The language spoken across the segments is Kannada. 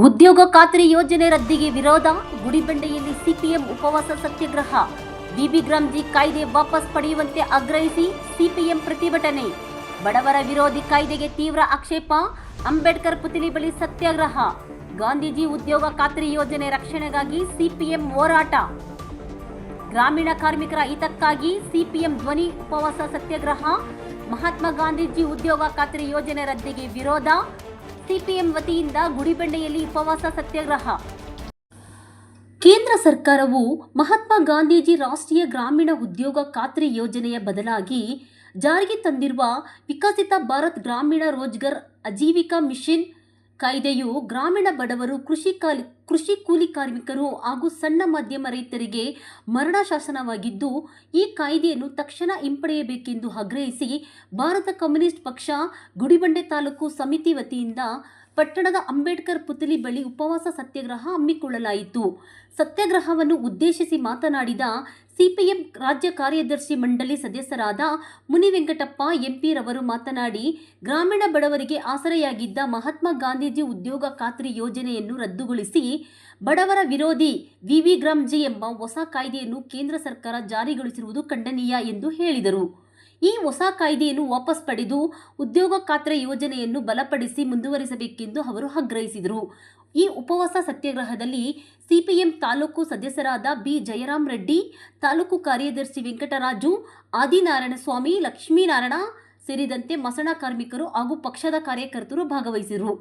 ಉದ್ಯೋಗ ಖಾತ್ರಿ ಯೋಜನೆ ರದ್ದಿಗೆ ವಿರೋಧ, ಗುಡಿಬಂಡೆಯಲ್ಲಿ ಸಿಪಿಎಂ ಉಪವಾಸ ಸತ್ಯಾಗ್ರಹ. ಬಿಬಿಗ್ರಾಮ್ಜಿ ಕಾಯ್ದೆ ವಾಪಸ್ ಪಡೆಯುವಂತೆ ಆಗ್ರಹಿಸಿ ಸಿಪಿಎಂ ಪ್ರತಿಭಟನೆ. ಬಡವರ ವಿರೋಧಿ ಕಾಯ್ದೆಗೆ ತೀವ್ರ ಆಕ್ಷೇಪ, ಅಂಬೇಡ್ಕರ್ ಪುತ್ಥಳಿ ಬಳಿ ಸತ್ಯಾಗ್ರಹ. ಗಾಂಧೀಜಿ ಉದ್ಯೋಗ ಖಾತ್ರಿ ಯೋಜನೆ ರಕ್ಷಣೆಗಾಗಿ ಸಿಪಿಎಂ ಹೋರಾಟ. ಗ್ರಾಮೀಣ ಕಾರ್ಮಿಕರ ಹಿತಕ್ಕಾಗಿ ಸಿಪಿಎಂ ಧ್ವನಿ ಉಪವಾಸ ಸತ್ಯಾಗ್ರಹ. ಮಹಾತ್ಮ ಗಾಂಧೀಜಿ ಉದ್ಯೋಗ ಖಾತ್ರಿ ಯೋಜನೆ ರದ್ದಿಗೆ ವಿರೋಧ, ಸಿಪಿಎಂ ವತಿಯಿಂದ ಗುಡಿಬಂಡೆಯಲ್ಲಿ ಉಪವಾಸ ಸತ್ಯಾಗ್ರಹ. ಕೇಂದ್ರ ಸರ್ಕಾರವು ಮಹಾತ್ಮ ಗಾಂಧೀಜಿ ರಾಷ್ಟ್ರೀಯ ಗ್ರಾಮೀಣ ಉದ್ಯೋಗ ಖಾತ್ರಿ ಯೋಜನೆಯ ಬದಲಾಗಿ ಜಾರಿಗೆ ತಂದಿರುವ ವಿಕಸಿತ ಭಾರತ್ ಗ್ರಾಮೀಣ ರೋಜ್ಗರ್ ಆಜೀವಿಕಾ ಮಿಷನ್ ಕಾಯ್ದೆಯು ಗ್ರಾಮೀಣ ಬಡವರು, ಕೃಷಿ ಕೂಲಿ ಕಾರ್ಮಿಕರು ಹಾಗೂ ಸಣ್ಣ ಮಧ್ಯಮ ರೈತರಿಗೆ ಮರಣ ಶಾಸನವಾಗಿದ್ದು, ಈ ಕಾಯ್ದೆಯನ್ನು ತಕ್ಷಣ ಹಿಂಪಡೆಯಬೇಕೆಂದು ಆಗ್ರಹಿಸಿ ಭಾರತ ಕಮ್ಯುನಿಸ್ಟ್ ಪಕ್ಷ ಗುಡಿಬಂಡೆ ತಾಲೂಕು ಸಮಿತಿ ವತಿಯಿಂದ ಪಟ್ಟಣದ ಅಂಬೇಡ್ಕರ್ ಪುತ್ಥಳಿ ಬಳಿ ಉಪವಾಸ ಸತ್ಯಾಗ್ರಹ ಹಮ್ಮಿಕೊಳ್ಳಲಾಯಿತು. ಸತ್ಯಾಗ್ರಹವನ್ನು ಉದ್ದೇಶಿಸಿ ಮಾತನಾಡಿದ ಸಿಪಿಎಂ ರಾಜ್ಯ ಕಾರ್ಯದರ್ಶಿ ಮಂಡಳಿ ಸದಸ್ಯರಾದ ಮುನಿವೆಂಕಟಪ್ಪ ಎಂಪಿ ರವರು ಮಾತನಾಡಿ, ಗ್ರಾಮೀಣ ಬಡವರಿಗೆ ಆಸರೆಯಾಗಿದ್ದ ಮಹಾತ್ಮ ಗಾಂಧೀಜಿ ಉದ್ಯೋಗ ಖಾತ್ರಿ ಯೋಜನೆಯನ್ನು ರದ್ದುಗೊಳಿಸಿ ಬಡವರ ವಿರೋಧಿ ಬಿಬಿಗ್ರಾಮ್ಜಿ ಎಂಬ ಹೊಸ ಕಾಯ್ದೆಯನ್ನು ಕೇಂದ್ರ ಸರ್ಕಾರ ಜಾರಿಗೊಳಿಸಿರುವುದು ಖಂಡನೀಯ ಎಂದು ಹೇಳಿದರು. ಈ ಹೊಸ ಕಾಯ್ದೆಯನ್ನು ವಾಪಸ್ ಪಡೆದು ಉದ್ಯೋಗ ಖಾತ್ರಿ ಯೋಜನೆಯನ್ನು ಬಲಪಡಿಸಿ ಮುಂದುವರಿಸಬೇಕೆಂದು ಅವರು ಆಗ್ರಹಿಸಿದರು. ಈ ಉಪವಾಸ ಸತ್ಯಾಗ್ರಹದಲ್ಲಿ ಸಿಪಿಎಂ ತಾಲೂಕು ಸದಸ್ಯರಾದ ಬಿ ಜಯರಾಮ್ ರೆಡ್ಡಿ, ತಾಲೂಕು ಕಾರ್ಯದರ್ಶಿ ವೆಂಕಟರಾಜು, ಆದಿನಾರಾಯಣಸ್ವಾಮಿ, ಲಕ್ಷ್ಮೀನಾರಾಯಣ ಸೇರಿದಂತೆ ಮಸಣ ಕಾರ್ಮಿಕರು ಹಾಗೂ ಪಕ್ಷದ ಕಾರ್ಯಕರ್ತರು ಭಾಗವಹಿಸಿದರು.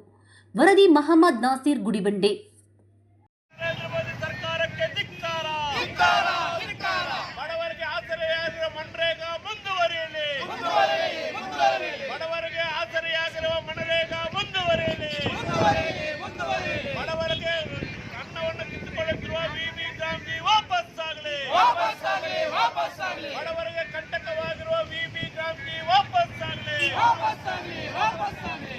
ವರದಿ ಮಹಮ್ಮದ್ ನಾಸೀರ್, ಗುಡಿಬಂಡೆ. ಬಡವರಿಗೆ ಕಂಟಕವಾಗಿರುವ ಬಿಬಿಗ್ರಾಮ್ಜಿ ವಾಪಸ್ ಆಗಲಿ.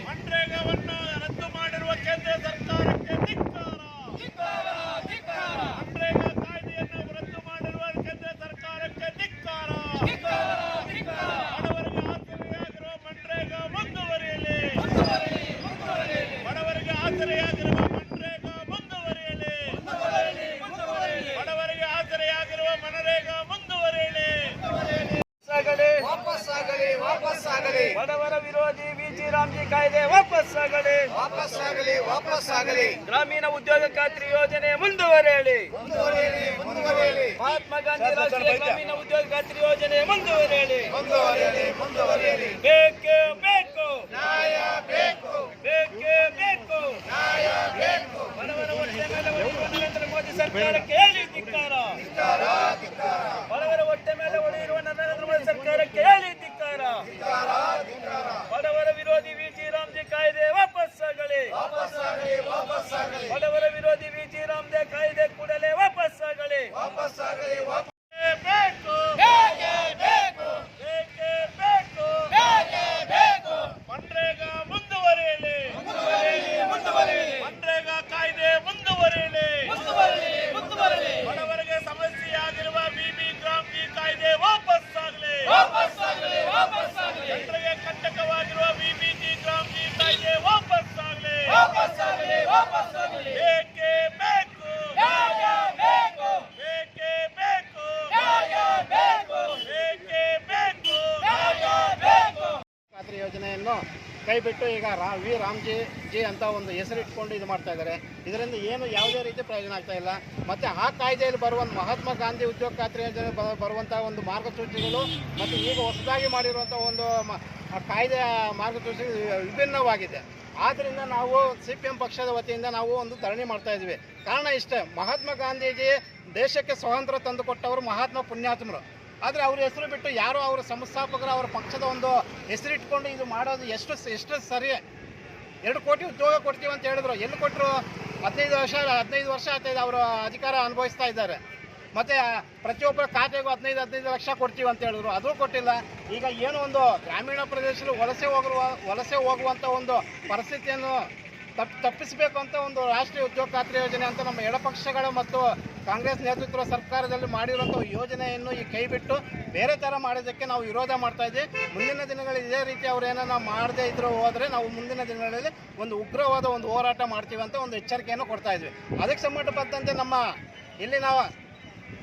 ಮನ್ರೇಗಾವನ್ನು ರದ್ದು ಮಾಡಿರುವ ಕೇಂದ್ರ ಸರ್ಕಾರಕ್ಕೆ ಧಿಕ್ಕಾರ. ಮನ್ರೇಗಾ ಕಾಯ್ದೆಯನ್ನು ರದ್ದು ಮಾಡಿರುವ ಕೇಂದ್ರ ಸರ್ಕಾರಕ್ಕೆ ಧಿಕ್ಕಾರ. ಬಡವರಿಗೆ ಆಸರೆಯಾಗಿರುವ ಮನ್ರೇಗಾ ಮುಂದುವರಿಯಲಿ. ಬಡವರಿಗೆ ಆಸರೆಯಾಗಿರುವ ಮನ್ರೇಗಾ ಮುಂದುವರಿಯಲಿ. ಬಡವರಿಗೆ ಆಸರೆಯಾಗಿರುವ ಮನರೇಗಾ ಮುಂದುವರಿಯಲಿ. ವಾಪಸ್ ಆಗಲಿ. ಬಡವರ ವಿರೋಧಿ ಬಿಬಿಗ್ರಾಮ್ಜಿ ಕಾಯ್ದೆ ವಾಪಸ್ ಆಗಲಿ. ಗ್ರಾಮೀಣ ಉದ್ಯೋಗ ಖಾತ್ರಿ ಯೋಜನೆ ಮುಂದುವರಿಯಲಿ. ಮಹಾತ್ಮ ಗಾಂಧಿ ರಾಷ್ಟ್ರೀಯ ಗ್ರಾಮೀಣ ಉದ್ಯೋಗ ಖಾತ್ರಿ ಯೋಜನೆ ಮುಂದುವರಿಯಲಿ. ಬೇಕೇ ಬೇಕು ನ್ಯಾಯ ಬೇಕು. ಬಡವರ ಹೊಟ್ಟೆ ಮೇಲೆ ಹೊಡೆಯುವ ನರೇಂದ್ರ ಮೋದಿ ಸರ್ಕಾರಕ್ಕೆ ಹೇಳಿ ಧಿಕ್ಕಾರ. ಬಡವರ ಹೊಟ್ಟೆ ಮೇಲೆ ಹೊಡೆಯುವ ನರೇಂದ್ರ ಮೋದಿ ಸರ್ಕಾರಕ್ಕೆ ಹೇಳಿ ಧಿಕ್ಕಾರ. ಬಡವರ ವಿರೋಧಿ ಬಿಬಿಗ್ರಾಮ್ಜಿ ಕಾಯ್ದೆ ವಾಪಸ್ ಆಗಲಿ. ಬಡವರ ವಿರೋಧಿ ಬಿಬಿಗ್ರಾಮ್ಜಿ ಕಾಯ್ದೆ ಕೂಡಲೇ ವಾಪಸ್ ಆಗಲಿ. ಮನ್ರೇಗಾ ಮುಂದುವರಿಯಲಿ. ಮನ್ರೇಗಾ ಕಾಯ್ದೆ ಮುಂದುವರಿಯಲಿ. ಬಡವರಿಗೆ ಸಮಸ್ಯೆಯಾಗಿರುವ ಬಿಬಿಗ್ರಾಮ್ಜಿ ಕಾಯ್ದೆ ವಾಪಸ್ ಆಗಲಿ. ಜನರಿಗೆ ಕಂಟಕವಾಗಿರುವ ಬಿಬಿಗ್ರಾಮ್ಜಿ ಕಾಯ್ದೆ ವಾಪಸ್ ಆಗಲಿ. ಬೇಕೇ ಬೇಕು ಖಾತ್ರಿ ಯೋಜನೆಯನ್ನು ಕೈಬಿಟ್ಟು ಈಗ ವಿ ರಾಮ್ಜಿ ಅಂತ ಒಂದು ಹೆಸರಿಟ್ಕೊಂಡು ಇದು ಮಾಡ್ತಾ ಇದ್ದಾರೆ. ಇದರಿಂದ ಏನು ಯಾವುದೇ ರೀತಿ ಪ್ರಯೋಜನ ಆಗ್ತಾ ಇಲ್ಲ. ಮತ್ತು ಆ ಕಾಯ್ದೆಯಲ್ಲಿ ಬರುವಂಥ ಮಹಾತ್ಮ ಗಾಂಧಿ ಉದ್ಯೋಗ ಖಾತ್ರಿ ಯೋಜನೆ ಬರುವಂಥ ಒಂದು ಮಾರ್ಗಸೂಚಿಗಳು ಮತ್ತು ಈಗ ಹೊಸದಾಗಿ ಮಾಡಿರುವಂಥ ಒಂದು ಕಾಯ್ದೆಯ ಮಾರ್ಗಸೂಚಿ ವಿಭಿನ್ನವಾಗಿದೆ. ಆದ್ದರಿಂದ ನಾವು ಸಿಪಿಎಂ ಪಕ್ಷದ ವತಿಯಿಂದ ನಾವು ಒಂದು ಧರಣಿ ಮಾಡ್ತಾ ಇದ್ವಿ. ಕಾರಣ ಇಷ್ಟೇ, ಮಹಾತ್ಮ ಗಾಂಧೀಜಿ ದೇಶಕ್ಕೆ ಸ್ವಾತಂತ್ರ್ಯ ತಂದುಕೊಟ್ಟವರು ಮಹಾತ್ಮ ಪುಣ್ಯಾತ್ಮರು. ಆದರೆ ಅವ್ರ ಹೆಸರು ಬಿಟ್ಟು ಯಾರೋ ಅವರ ಸಂಸ್ಥಾಪಕರು ಅವರ ಪಕ್ಷದ ಒಂದು ಹೆಸರಿಟ್ಕೊಂಡು ಇದು ಮಾಡೋದು ಎಷ್ಟು ಸರಿ. 2 ಕೋಟಿ ಉದ್ಯೋಗ ಕೊಡ್ತೀವಿ ಅಂತ ಹೇಳಿದ್ರು. ಎಲ್ಲಿ ಕೊಟ್ಟರು? 15 ವರ್ಷ ಆಗ್ತಾಯಿದೆ ಅವರು ಅಧಿಕಾರ ಅನುಭವಿಸ್ತಾ ಇದ್ದಾರೆ. ಮತ್ತು ಪ್ರತಿಯೊಬ್ಬರ ಖಾತೆಗೂ 15 ಲಕ್ಷ ಕೊಡ್ತೀವಿ ಅಂತ ಹೇಳಿದ್ರು, ಅದು ಕೊಟ್ಟಿಲ್ಲ. ಈಗ ಏನು ಒಂದು ಗ್ರಾಮೀಣ ಪ್ರದೇಶದಲ್ಲಿ ವಲಸೆ ಹೋಗುವಂಥ ಒಂದು ಪರಿಸ್ಥಿತಿಯನ್ನು ತಪ್ಪಿಸಬೇಕು ಅಂತ ಒಂದು ರಾಷ್ಟ್ರೀಯ ಉದ್ಯೋಗ ಖಾತ್ರಿ ಯೋಜನೆ ಅಂತ ನಮ್ಮ ಎಡಪಕ್ಷಗಳು ಮತ್ತು ಕಾಂಗ್ರೆಸ್ ನೇತೃತ್ವ ಸರ್ಕಾರದಲ್ಲಿ ಮಾಡಿರುವಂಥ ಯೋಜನೆಯನ್ನು ಈ ಕೈ ಬಿಟ್ಟು ಬೇರೆ ಥರ ಮಾಡೋದಕ್ಕೆ ನಾವು ವಿರೋಧ ಮಾಡ್ತಾ ಇದ್ದೀವಿ. ಮುಂದಿನ ದಿನಗಳಲ್ಲಿ ಇದೇ ರೀತಿ ಅವ್ರು ಏನೋ ಮಾಡದೇ ಇದ್ರೂ ಹೋದರೆ ನಾವು ಮುಂದಿನ ದಿನಗಳಲ್ಲಿ ಒಂದು ಉಗ್ರವಾದ ಒಂದು ಹೋರಾಟ ಮಾಡ್ತೀವಿ ಅಂತ ಒಂದು ಎಚ್ಚರಿಕೆಯನ್ನು ಕೊಡ್ತಾ ಇದ್ವಿ. ಅದಕ್ಕೆ ಸಂಬಂಧಪಟ್ಟಂತೆ ನಮ್ಮ ಇಲ್ಲಿನ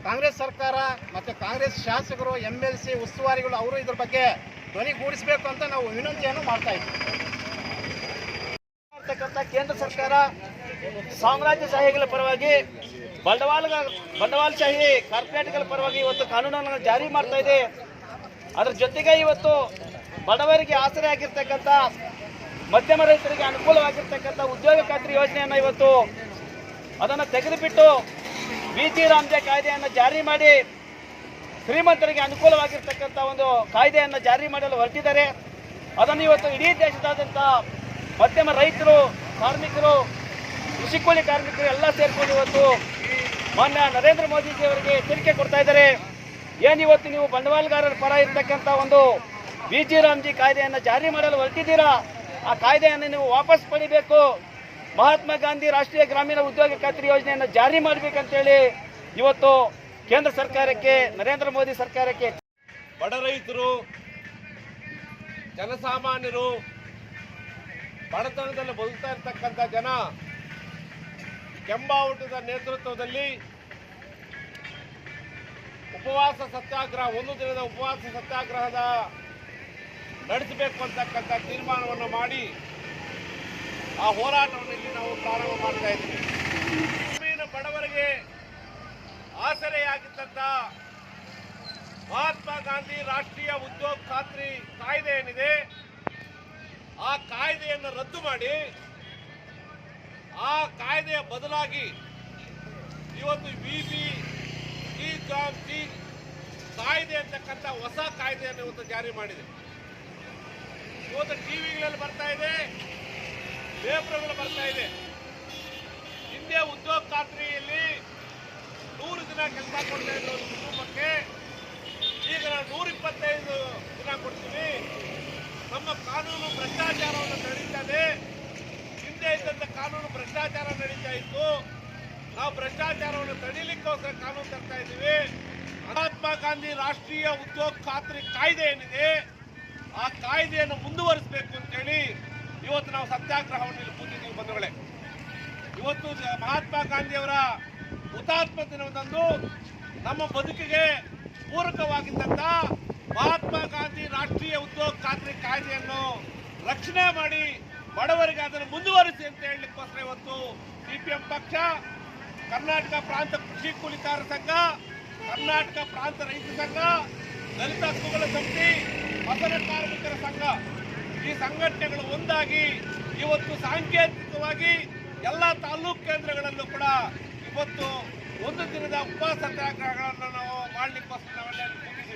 ಕಾಂಗ್ರೆಸ್ ಸರ್ಕಾರ ಮತ್ತು ಕಾಂಗ್ರೆಸ್ ಶಾಸಕರು MLC ಉಸ್ತುವಾರಿಗಳು ಅವರು ಇದ್ರ ಬಗ್ಗೆ ಧ್ವನಿಗೂಡಿಸಬೇಕು ಅಂತ ನಾವು ವಿನಂತಿಯನ್ನು ಮಾಡ್ತಾ ಇದ್ದೀವಿ. ಕೇಂದ್ರ ಸರ್ಕಾರ ಸಾಮ್ರಾಜ್ಯಶಾಹಿಗಳ ಪರವಾಗಿ ಬಂಡವಾಳಶಾಹಿ ಕಾರ್ಪೊರೇಟ್ಗಳ ಪರವಾಗಿ ಇವತ್ತು ಕಾನೂನನ್ನು ಜಾರಿ ಮಾಡ್ತಾ ಇದೆ. ಅದರ ಜೊತೆಗೆ ಇವತ್ತು ಬಡವರಿಗೆ ಆಸರೆ ಆಗಿರ್ತಕ್ಕಂಥ ಮಧ್ಯಮ ರೈತರಿಗೆ ಅನುಕೂಲವಾಗಿರ್ತಕ್ಕಂಥ ಉದ್ಯೋಗ ಖಾತ್ರಿ ಯೋಜನೆಯನ್ನು ಇವತ್ತು ಅದನ್ನು ತೆಗೆದುಬಿಟ್ಟು BG ರಾಮ್ಜೆ ಕಾಯ್ದೆಯನ್ನು ಜಾರಿ ಮಾಡಿ ಶ್ರೀಮಂತರಿಗೆ ಅನುಕೂಲವಾಗಿರ್ತಕ್ಕಂಥ ಒಂದು ಕಾಯ್ದೆಯನ್ನು ಜಾರಿ ಮಾಡಲು ಹೊರಟಿದ್ದಾರೆ. ಅದನ್ನು ಇವತ್ತು ಇಡೀ ದೇಶದಾದ್ಯಂತ ಮಧ್ಯಮ ರೈತರು, ಕಾರ್ಮಿಕರು, ಕೃಷಿ ಕೂಲಿ ಕಾರ್ಮಿಕರು ಎಲ್ಲ ಸೇರ್ಕೊಂಡು ಇವತ್ತು ಮಾನ್ಯ ನರೇಂದ್ರ ಮೋದಿಜಿಯವರಿಗೆ ಎಚ್ಚರಿಕೆ ಕೊಡ್ತಾ ಇದ್ದಾರೆ. ಏನಿವತ್ತು ನೀವು ಬಂಡವಾಳಗಾರರ ಪರ ಇರ್ತಕ್ಕಂಥ ಒಂದು BG ರಾಮ್ಜಿ ಕಾಯ್ದೆಯನ್ನು ಜಾರಿ ಮಾಡಲು ಹೊರಟಿದ್ದೀರಾ, ಆ ಕಾಯ್ದೆಯನ್ನು ನೀವು ವಾಪಸ್ ಪಡಿಬೇಕು. ಮಹಾತ್ಮ ಗಾಂಧಿ ರಾಷ್ಟ್ರೀಯ ಗ್ರಾಮೀಣ ಉದ್ಯೋಗ ಖಾತ್ರಿ ಯೋಜನೆಯನ್ನು ಜಾರಿ ಮಾಡಬೇಕಂತೇಳಿ ಇವತ್ತು ಕೇಂದ್ರ ಸರ್ಕಾರಕ್ಕೆ, ನರೇಂದ್ರ ಮೋದಿ ಸರ್ಕಾರಕ್ಕೆ ಬಡ ರೈತರು, ಜನಸಾಮಾನ್ಯರು, ಬಡತನದಲ್ಲಿ ಬದುಕ್ತಾ ಇರ್ತಕ್ಕಂಥ ಜನ ಕೆಂಬಾವುಟದ ನೇತೃತ್ವದಲ್ಲಿ ಉಪವಾಸ ಸತ್ಯಾಗ್ರಹ, ಒಂದು ದಿನದ ಉಪವಾಸ ಸತ್ಯಾಗ್ರಹದ ನಡೆಸಬೇಕು ಅಂತಕ್ಕಂಥ ತೀರ್ಮಾನವನ್ನು ಮಾಡಿ ಆ ಹೋರಾಟವನ್ನು ಇಲ್ಲಿ ನಾವು ಪ್ರಾರಂಭ ಮಾಡ್ತಾ ಇದ್ದೀವಿ. ಗ್ರಾಮೀಣ ಬಡವರಿಗೆ ಆಸರೆಯಾಗಿದ್ದಂಥ ಮಹಾತ್ಮ ಗಾಂಧಿ ರಾಷ್ಟ್ರೀಯ ಉದ್ಯೋಗ ಖಾತ್ರಿ ಕಾಯ್ದೆ ಏನಿದೆ, ಆ ಕಾಯ್ದೆಯನ್ನು ರದ್ದು ಮಾಡಿ ಆ ಕಾಯ್ದೆಯ ಬದಲಾಗಿ ಇವತ್ತು BG ಕಾಯ್ದೆ ಅಂತಕ್ಕಂಥ ಹೊಸ ಕಾಯ್ದೆಯನ್ನು ಇವತ್ತು ಜಾರಿ ಮಾಡಿದೆ. ಇವತ್ತು ಟಿವಿಗಳಲ್ಲಿ ಬರ್ತಾ ಇದೆ, ಪೇಪರ್ಗಳು ಬರ್ತಾ ಇದೆ. ಹಿಂದೆ ಉದ್ಯೋಗ ಖಾತ್ರಿಯಲ್ಲಿ 100 ದಿನ ಕೆಲಸ ಕೊಡ್ತಾ ಇದ್ದ ಒಂದು ಕುಟುಂಬಕ್ಕೆ ಈಗ ನಾವು 125 ದಿನ ಕೊಡ್ತೀವಿ. ನಮ್ಮ ಕಾನೂನು ಭ್ರಷ್ಟಾಚಾರವನ್ನು ನಡೀತದೆ. ಹಿಂದೆ ಇದ್ದಂಥ ಕಾನೂನು ಭ್ರಷ್ಟಾಚಾರ ನಡೀತಾ ಇತ್ತು. ನಾವು ಭ್ರಷ್ಟಾಚಾರವನ್ನು ತಡೀಲಿಕ್ಕೋಸ್ಕರ ಕಾನೂನು ತರ್ತಾ ಇದ್ದೀವಿ. ಮಹಾತ್ಮ ಗಾಂಧಿ ರಾಷ್ಟ್ರೀಯ ಉದ್ಯೋಗ ಖಾತ್ರಿ ಕಾಯ್ದೆ ಏನಿದೆ, ಆ ಕಾಯ್ದೆಯನ್ನು ಮುಂದುವರಿಸಬೇಕು ಅಂತೇಳಿ ಇವತ್ತು ನಾವು ಸತ್ಯಾಗ್ರಹವನ್ನು ಇಲ್ಲಿ ಕೂತಿದ್ದೀವಿ ಬಂಧುಗಳೇ. ಇವತ್ತು ಮಹಾತ್ಮ ಗಾಂಧಿಯವರ ಹುತಾತ್ಮ ದಿನದಂದು ನಮ್ಮ ಬದುಕಿಗೆ ಪೂರಕವಾಗಿದ್ದಂಥ ಮಹಾತ್ಮ ಗಾಂಧಿ ರಾಷ್ಟ್ರೀಯ ಉದ್ಯೋಗ ಖಾತ್ರಿ ಕಾಯ್ದೆಯನ್ನು ರಕ್ಷಣೆ ಮಾಡಿ ಬಡವರಿಗೆ ಅದನ್ನು ಮುಂದುವರಿಸಿ ಅಂತ ಹೇಳಲಿಕ್ಕೋಸ್ಕರ ಇವತ್ತು CPM ಪಕ್ಷ, ಕರ್ನಾಟಕ ಪ್ರಾಂತ ಕೃಷಿ ಕೂಲಿಕಾರ ಸಂಘ, ಕರ್ನಾಟಕ ಪ್ರಾಂತ ರೈತ ಸಂಘ, ದಲಿತ ಹಕ್ಕುಗಳ ಸಮಿತಿ, ಹಸನ ಕಾರ್ಮಿಕರ ಸಂಘ, ಈ ಸಂಘಟನೆಗಳು ಒಂದಾಗಿ ಇವತ್ತು ಸಾಂಕೇತಿಕವಾಗಿ ಎಲ್ಲ ತಾಲೂಕು ಕೇಂದ್ರಗಳಲ್ಲೂ ಕೂಡ ಇವತ್ತು ಒಂದು ದಿನದ ಉಪವಾಸ ಸತ್ಯಾಗ್ರಹಗಳನ್ನು ನಾವು ಮಾಡಲಿಕ್ಕೋಸ್ಕರ ನಾವೆಲ್ಲ